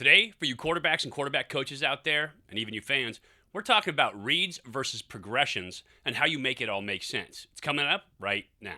Today, for you quarterbacks and quarterback coaches out there, and even you fans, we're talking about reads versus progressions and how you make it all make sense. It's coming up right now.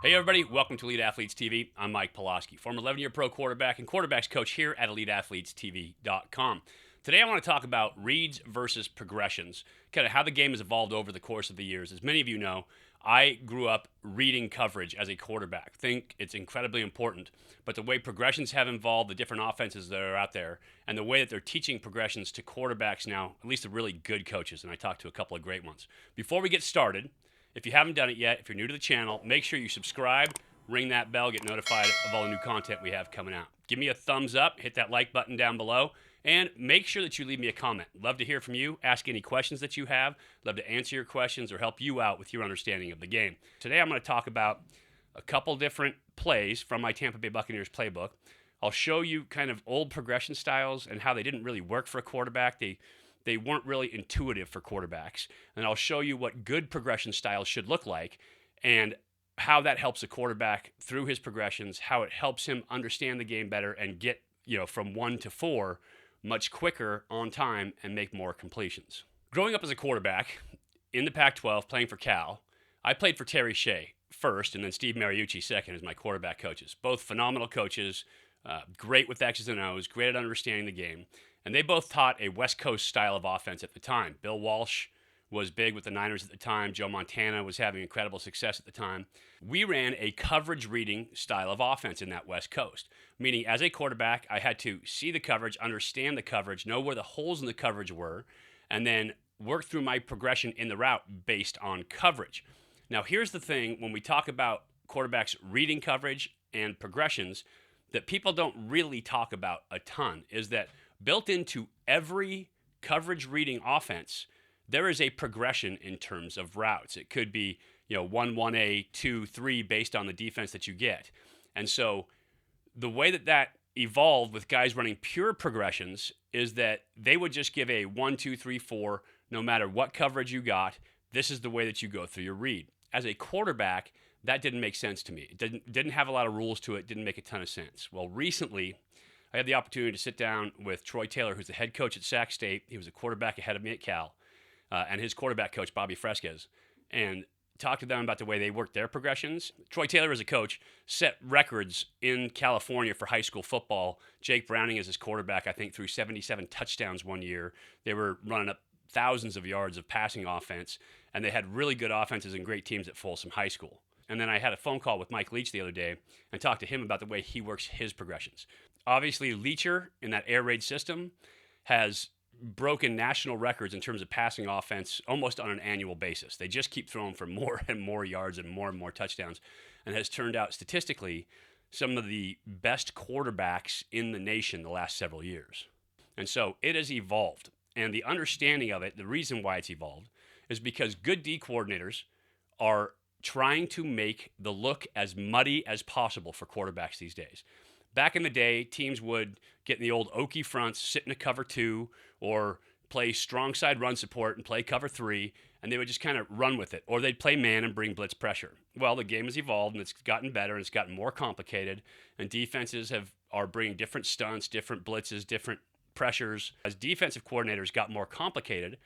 Hey everybody, welcome to Elite Athletes TV. I'm Mike Pulaski, former 11-year pro quarterback and quarterbacks coach here at EliteAthletesTV.com. Today I want to talk about reads versus progressions, kind of how the game has evolved over the course of the years. As many of you know, I grew up reading coverage as a quarterback. Think it's incredibly important, but the way progressions have evolved, the different offenses that are out there, and the way that they're teaching progressions to quarterbacks now, at least the really good coaches, and I talked to a couple of great ones. Before we get started, if you haven't done it yet, if you're new to the channel, make sure you subscribe, ring that bell, get notified of all the new content we have coming out. Give me a thumbs up, hit that like button down below, and make sure that you leave me a comment. Love to hear from you. Ask any questions that you have. Love to answer your questions or help you out with your understanding of the game. Today I'm going to talk about a couple different plays from my Tampa Bay Buccaneers playbook. I'll show you kind of old progression styles and how they didn't really work for a quarterback. They weren't really intuitive for quarterbacks. And I'll show you what good progression styles should look like and how that helps a quarterback through his progressions, how it helps him understand the game better and get, from 1 to 4 much quicker on time and make more completions. Growing up as a quarterback in the Pac-12 playing for Cal, I played for Terry Shea first and then Steve Mariucci second as my quarterback coaches. Both phenomenal coaches, great with X's and O's, great at understanding the game. And they both taught a West Coast style of offense at the time. Bill Walsh was big with the Niners at the time. Joe Montana was having incredible success at the time. We ran a coverage reading style of offense in that West Coast, meaning as a quarterback, I had to see the coverage, understand the coverage, know where the holes in the coverage were, and then work through my progression in the route based on coverage. Now, here's the thing when we talk about quarterbacks reading coverage and progressions that people don't really talk about a ton is that built into every coverage reading offense, there is a progression in terms of routes. It could be, 1-1A, 2-3 based on the defense that you get. And so the way that evolved with guys running pure progressions is that they would just give a 1-2-3-4 no matter what coverage you got. This is the way that you go through your read. As a quarterback, that didn't make sense to me. It didn't have a lot of rules to it, didn't make a ton of sense. Well, recently, I had the opportunity to sit down with Troy Taylor, who's the head coach at Sac State. He was a quarterback ahead of me at Cal, and his quarterback coach, Bobby Fresquez, and talk to them about the way they work their progressions. Troy Taylor, as a coach, set records in California for high school football. Jake Browning as his quarterback, I think, threw 77 touchdowns one year. They were running up thousands of yards of passing offense, and they had really good offenses and great teams at Folsom High School. And then I had a phone call with Mike Leach the other day and talked to him about the way he works his progressions. Obviously, Leacher in that air raid system has broken national records in terms of passing offense almost on an annual basis. They just keep throwing for more and more yards and more touchdowns, and has turned out statistically some of the best quarterbacks in the nation the last several years. And so it has evolved. And the understanding of it, the reason why it's evolved, is because good D coordinators are trying to make the look as muddy as possible for quarterbacks these days. Back in the day, teams would get in the old Okie fronts, sit in a cover 2, or play strong side run support and play cover 3, and they would just kind of run with it. Or they'd play man and bring blitz pressure. Well, the game has evolved, and it's gotten better, and it's gotten more complicated, and defenses are bringing different stunts, different blitzes, different pressures. As defensive coordinators got more complicated,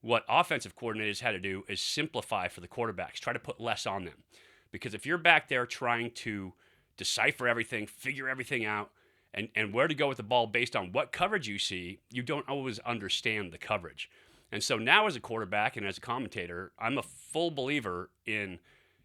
what offensive coordinators had to do is simplify for the quarterbacks, try to put less on them. Because if you're back there trying to decipher everything, figure everything out, and where to go with the ball based on what coverage you see, you don't always understand the coverage. And so now as a quarterback and as a commentator, I'm a full believer in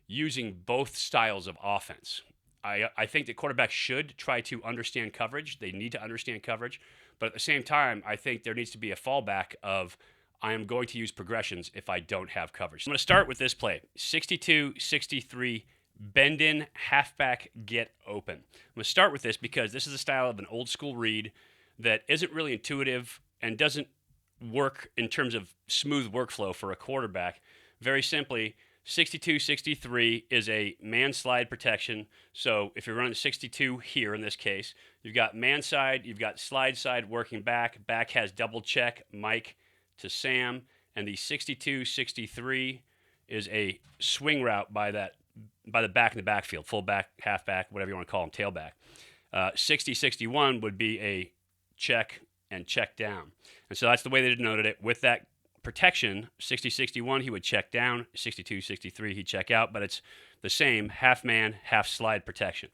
using both styles of offense. I think that quarterbacks should try to understand coverage. They need to understand coverage. But at the same time, I think there needs to be a fallback of I am going to use progressions if I don't have coverage. I'm going to start with this play, 62-63 bend in, halfback, get open. I'm going to start with this because this is a style of an old school read that isn't really intuitive and doesn't work in terms of smooth workflow for a quarterback. Very simply, 62-63 is a man slide protection. So if you're running 62 here in this case, you've got man side, you've got slide side working back. Back has double check, Mike to Sam. And the 62-63 is a swing route by that by the back in the backfield, fullback, halfback, whatever you want to call him, tailback. 60-61 would be a check and check down. And so that's the way they denoted it. With that protection, 60-61, he would check down. 62-63, he'd check out. But it's the same half man, half slide protection.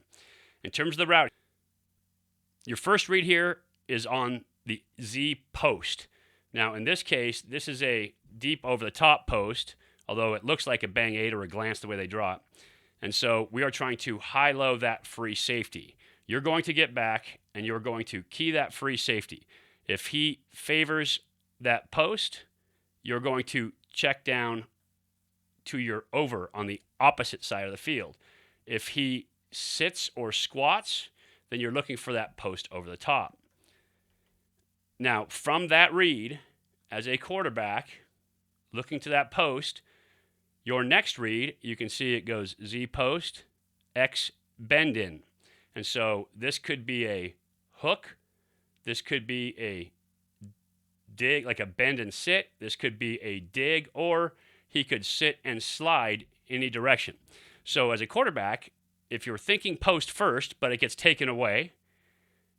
In terms of the route, your first read here is on the Z post. Now, in this case, this is a deep over the top post, although it looks like a bang 8 or a glance the way they draw it. And so we are trying to high-low that free safety. You're going to get back, and you're going to key that free safety. If he favors that post, you're going to check down to your over on the opposite side of the field. If he sits or squats, then you're looking for that post over the top. Now, from that read, as a quarterback, looking to that post, your next read, you can see it goes Z post, X bend in. And so this could be a hook. This could be a dig, like a bend and sit. This could be a dig, or he could sit and slide any direction. So as a quarterback, if you're thinking post first, but it gets taken away,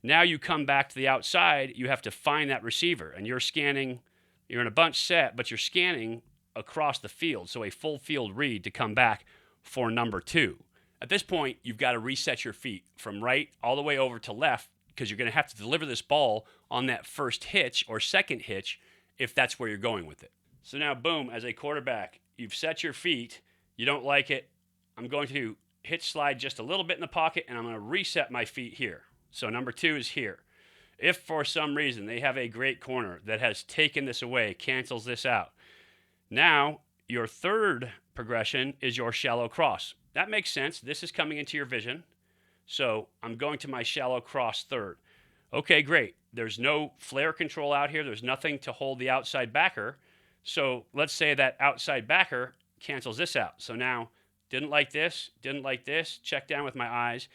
now you come back to the outside, you have to find that receiver. And you're scanning, you're in a bunch set, but you're scanning across the field. So a full field read to come back for number 2. At this point, you've got to reset your feet from right all the way over to left, because you're going to have to deliver this ball on that first hitch or second hitch if that's where you're going with it. So now, boom, as a quarterback, you've set your feet. You don't like it. I'm going to hitch slide just a little bit in the pocket, and I'm going to reset my feet here. So number 2 is here. If for some reason they have a great corner that has taken this away, cancels this out, now your third progression is your shallow cross. That makes sense. This is coming into your vision. So I'm going to my shallow cross third. Okay, great. There's no flare control out here. There's nothing to hold the outside backer. So let's say that outside backer cancels this out. So now, didn't like this, check down with my eyes.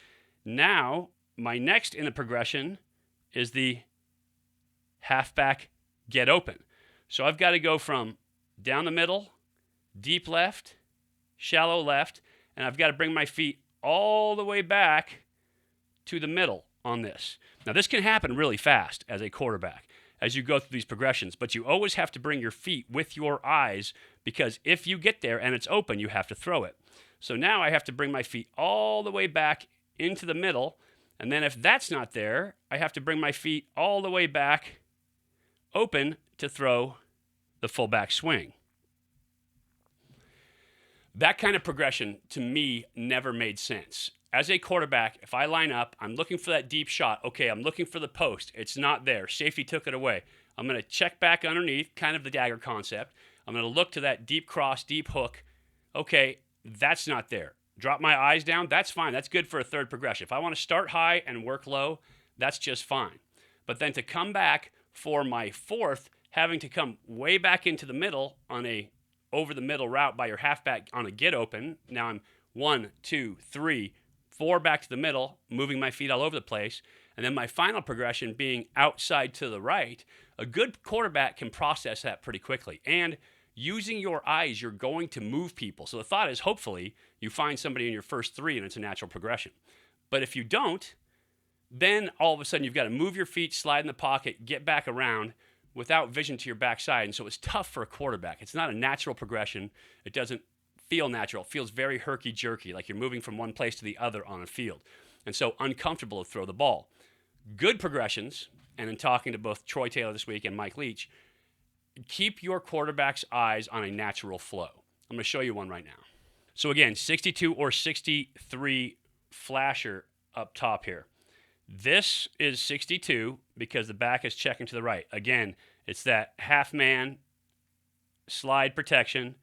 Now, my next in the progression is the halfback get open. So I've got to go from down the middle, deep left, shallow left, and I've got to bring my feet all the way back to the middle on this. Now, this can happen really fast as a quarterback as you go through these progressions, but you always have to bring your feet with your eyes, because if you get there and it's open, you have to throw it. So now I have to bring my feet all the way back into the middle, and then if that's not there, I have to bring my feet all the way back open to throw the fullback swing. That kind of progression, to me, never made sense. As a quarterback, if I line up, I'm looking for that deep shot. Okay, I'm looking for the post. It's not there. Safety took it away. I'm going to check back underneath, kind of the dagger concept. I'm going to look to that deep cross, deep hook. Okay, that's not there. Drop my eyes down. That's fine. That's good for a third progression. If I want to start high and work low, that's just fine. But then to come back for my fourth, having to come way back into the middle on a over the middle route by your halfback on a get open. Now I'm 1, 2, 3, 4 back to the middle, moving my feet all over the place. And then my final progression being outside to the right. A good quarterback can process that pretty quickly. And using your eyes, you're going to move people. So the thought is, hopefully, you find somebody in your first 3 and it's a natural progression. But if you don't, then all of a sudden you've got to move your feet, slide in the pocket, get back around without vision to your backside. And so it's tough for a quarterback. It's not a natural progression. It doesn't feel natural. It feels very herky-jerky, like you're moving from one place to the other on a field. And so uncomfortable to throw the ball. Good progressions, and in talking to both Troy Taylor this week and Mike Leach, keep your quarterback's eyes on a natural flow. I'm going to show you one right now. So again, 62 or 63 flasher up top here. This is 62 because the back is checking to the right. Again, it's that half man slide protection,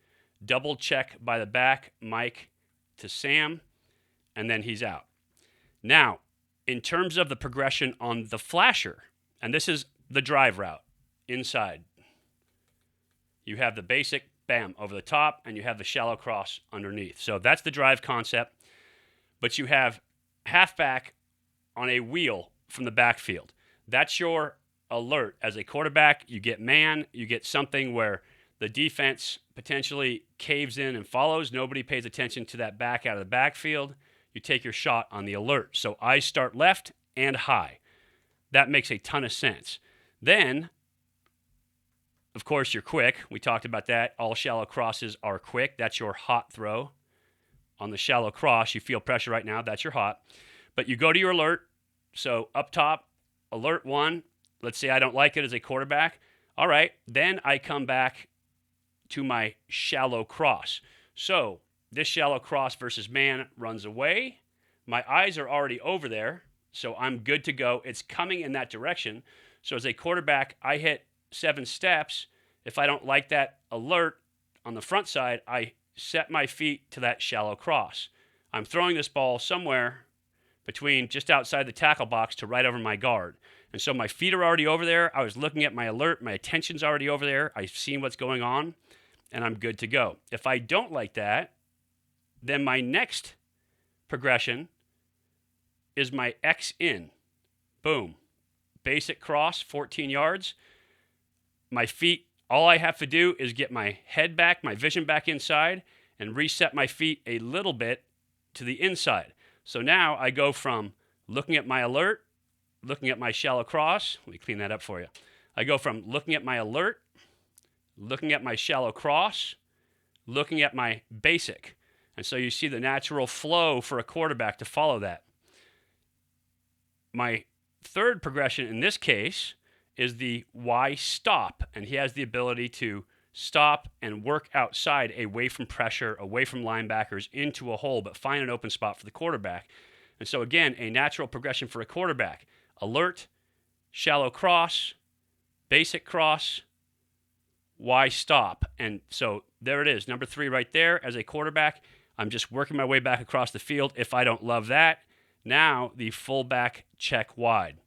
double check by the back, Mike to Sam, and then he's out. Now, in terms of the progression on the flasher, and this is the drive route inside, you have the basic bam over the top, and you have the shallow cross underneath. So that's the drive concept. But you have halfback on a wheel from the backfield. That's your alert. As a quarterback, you get man, you get something where The defense potentially caves in and follows. Nobody pays attention to that back out of the backfield. You take your shot on the alert. So eyes start left and high. That makes a ton of sense. Then, of course, you're quick. We talked about that. All shallow crosses are quick. That's your hot throw. On the shallow cross, you feel pressure right now. That's your hot. But you go to your alert. So up top, alert one. Let's say I don't like it as a quarterback. All right. Then I come back to my shallow cross. So this shallow cross versus man runs away. My eyes are already over there, so I'm good to go. It's coming in that direction. So as a quarterback, I hit 7 steps. If I don't like that alert on the front side, I set my feet to that shallow cross. I'm throwing this ball somewhere between just outside the tackle box to right over my guard. And so my feet are already over there. I was looking at my alert. My attention's already over there. I've seen what's going on, and I'm good to go. If I don't like that, then my next progression is my X in. Boom. Basic cross, 14 yards. My feet, all I have to do is get my head back, my vision back inside, and reset my feet a little bit to the inside. So now I go from looking at my alert, looking at my shallow cross. Let me clean that up for you. I go from looking at my alert, looking at my shallow cross, looking at my basic. And so you see the natural flow for a quarterback to follow that. My third progression in this case is the Y stop. And he has the ability to stop and work outside away from pressure, away from linebackers, into a hole, but find an open spot for the quarterback. And so again, a natural progression for a quarterback. Alert, shallow cross, basic cross, Y stop. And so there it is, number 3 right there. As a quarterback, I'm just working my way back across the field. If I don't love that, now the fullback check wide.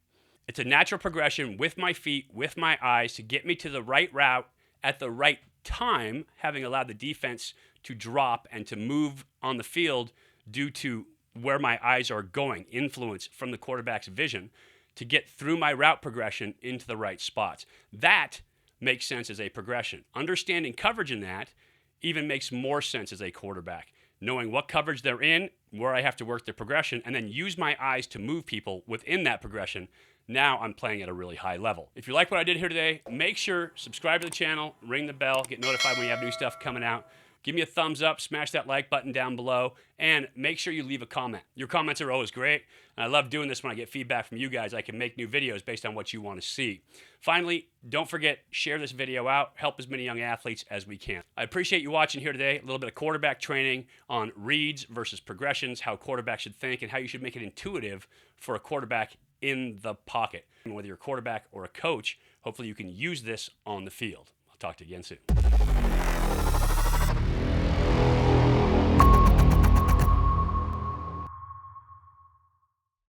It's a natural progression with my feet, with my eyes, to get me to the right route at the right time, having allowed the defense to drop and to move on the field due to where my eyes are going, influence from the quarterback's vision, to get through my route progression into the right spots. That makes sense as a progression. Understanding coverage in that even makes more sense as a quarterback. Knowing what coverage they're in, where I have to work the progression, and then use my eyes to move people within that progression. Now I'm playing at a really high level. If you like what I did here today, make sure subscribe to the channel, ring the bell, get notified when you have new stuff coming out. Give me a thumbs up, smash that like button down below, and make sure you leave a comment. Your comments are always great, and I love doing this when I get feedback from you guys. I can make new videos based on what you want to see. Finally, don't forget, share this video out, help as many young athletes as we can. I appreciate you watching here today. A little bit of quarterback training on reads versus progressions, how quarterbacks should think, and how you should make it intuitive for a quarterback in the pocket. And whether you're a quarterback or a coach, hopefully you can use this on the field. I'll talk to you again soon.